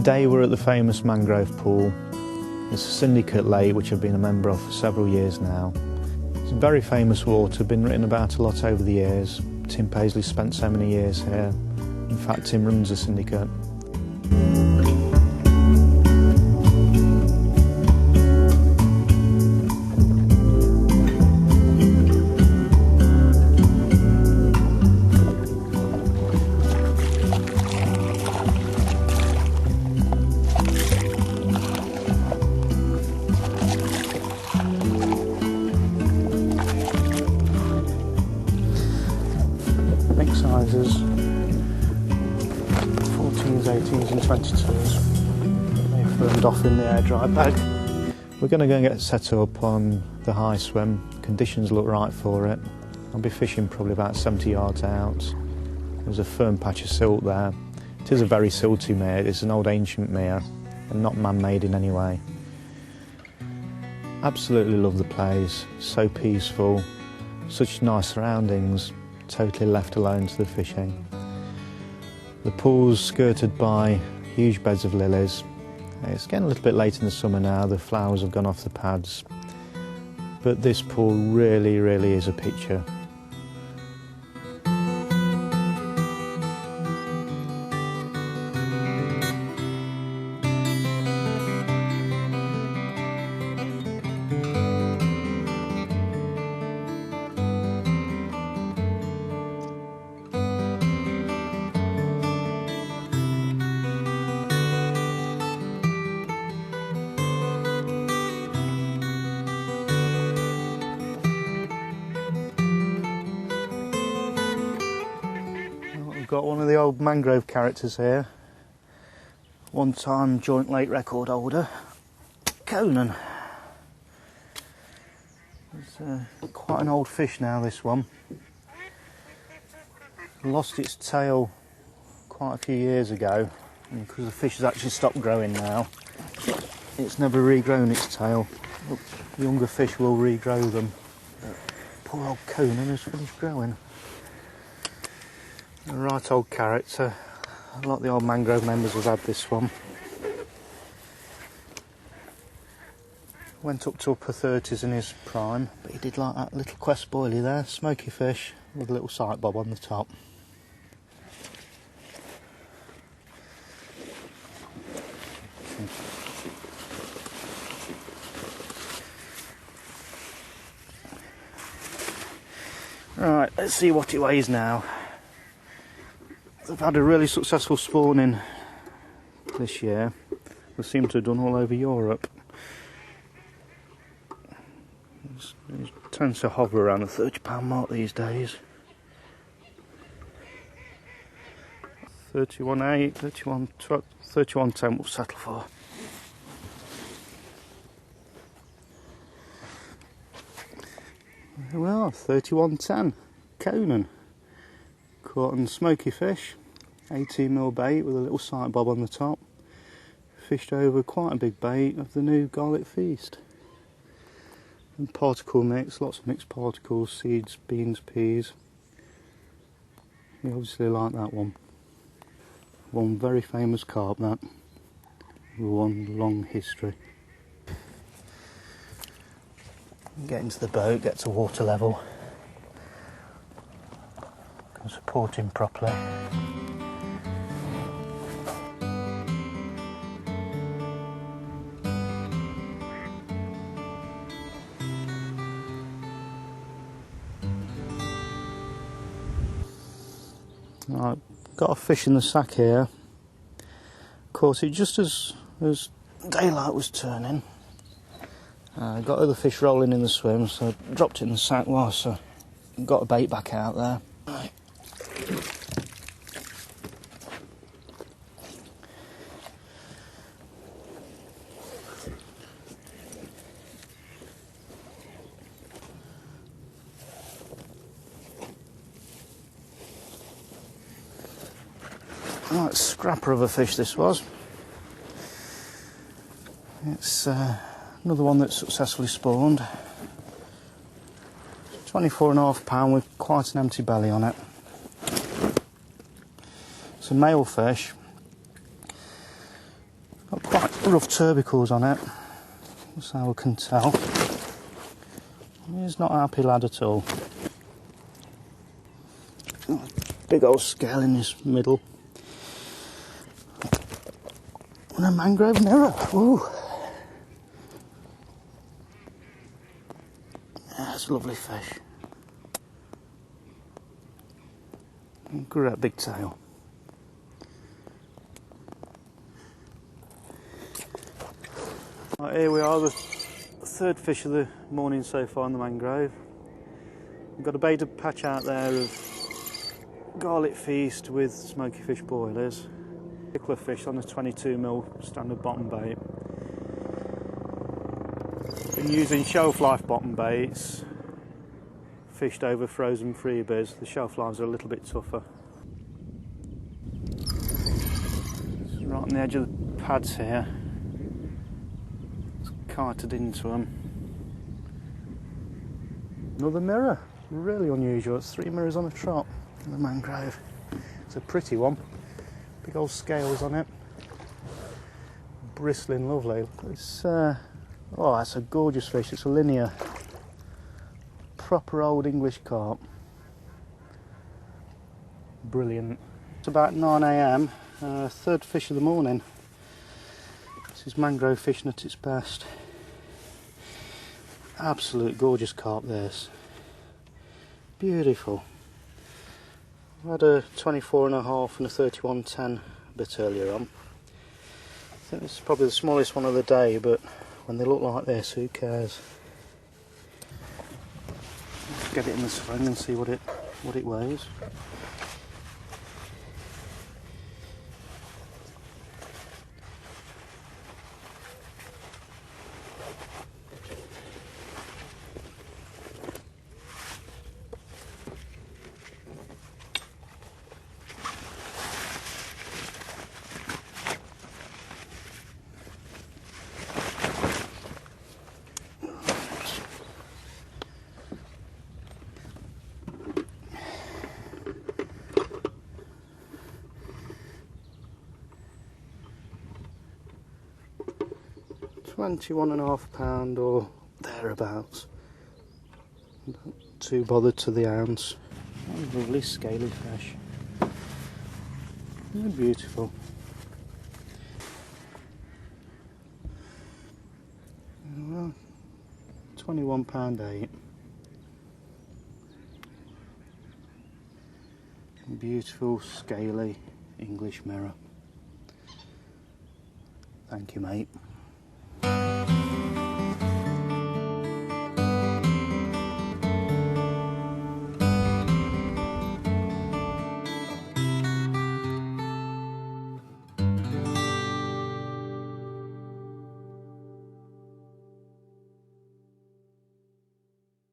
Today we're at the famous Mangrove Pool. It's a syndicate lake which I've been a member of for several years now. It's a very famous water, been written about a lot over the years. Tim Paisley spent so many years here. In fact, Tim runs the syndicate. Mixed sizes, 14s, 18s and 22s. They firmed off in the air dry bag. We're going to go and get set up on the high swim. Conditions look right for it. I'll be fishing probably about 70 yards out. There's a firm patch of silt there. It is a very silty mere. It's an old ancient mere and not man-made in any way. Absolutely love the place. So peaceful, such nice surroundings. Totally left alone to the fishing. The pool's skirted by huge beds of lilies. It's getting a little bit late in the summer now, the flowers have gone off the pads. But this pool really, really is a picture. Got one of the old mangrove characters here, one-time joint lake record holder, Conan. It's quite an old fish now, this one. Lost its tail quite a few years ago, and because the fish has actually stopped growing now, it's never regrown its tail. Younger fish will regrow them. Poor old Conan has finished growing. A right old character. A lot of the old mangrove members have had this one. Went up to upper 30s in his prime, but he did like that little quest boilie there, smoky fish with a little sight bob on the top. Right, let's see what he weighs now. They've had a really successful spawning this year. They seem to have done all over Europe. It tends to hover around the £30 mark these days. 31.8, 31.10 we'll settle for. Here we are, 31.10, Conan. Caught on smoky fish, 18mm bait with a little sight bob on the top. Fished over quite a big bait of the new garlic feast. And particle mix, lots of mixed particles, seeds, beans, peas. You obviously like that one. One very famous carp, that. One long history. Get into the boat, get to water level. And support him properly. Right, got a fish in the sack here. Caught it just as daylight was turning. Got other fish rolling in the swim, so I dropped it in the sack whilst I got a bait back out there. Right. Right, scrapper of a fish this was. It's another one that successfully spawned. 24.5 with quite an empty belly on it. It's a male fish. rough tubercles on it, that's how I can tell. He's not a happy lad at all. Big old scale in his middle. And a mangrove mirror. Ooh. That's a lovely fish. Great big tail. Right, here we are, the third fish of the morning so far in the mangrove. We've got a baited patch out there of garlic feast with smoky fish boilers. Particular fish on a 22mm standard bottom bait. Been using shelf life bottom baits, fished over frozen freebies. The shelf lives are a little bit tougher. It's right on the edge of the pads here. It's carted into them. Another mirror, really unusual. It's 3 mirrors on a trot in the mangrove. It's a pretty one. Big old scales on it. Bristling lovely. It's oh, that's a gorgeous fish. It's a linear. Proper old English carp. Brilliant. It's about 9 AM, third fish of the morning. This is mangrove fishing at its best. Absolute gorgeous carp this. Beautiful. I had a 24.5 and a 31.10 a bit earlier on. I think this is probably the smallest one of the day, but when they look like this, who cares? Let's get it in the sling and see what it weighs. £21.5 or thereabouts. Not too bothered to the ounce. Oh, lovely scaly fish. They're beautiful. Well, £21.8. Beautiful scaly English mirror. Thank you, mate.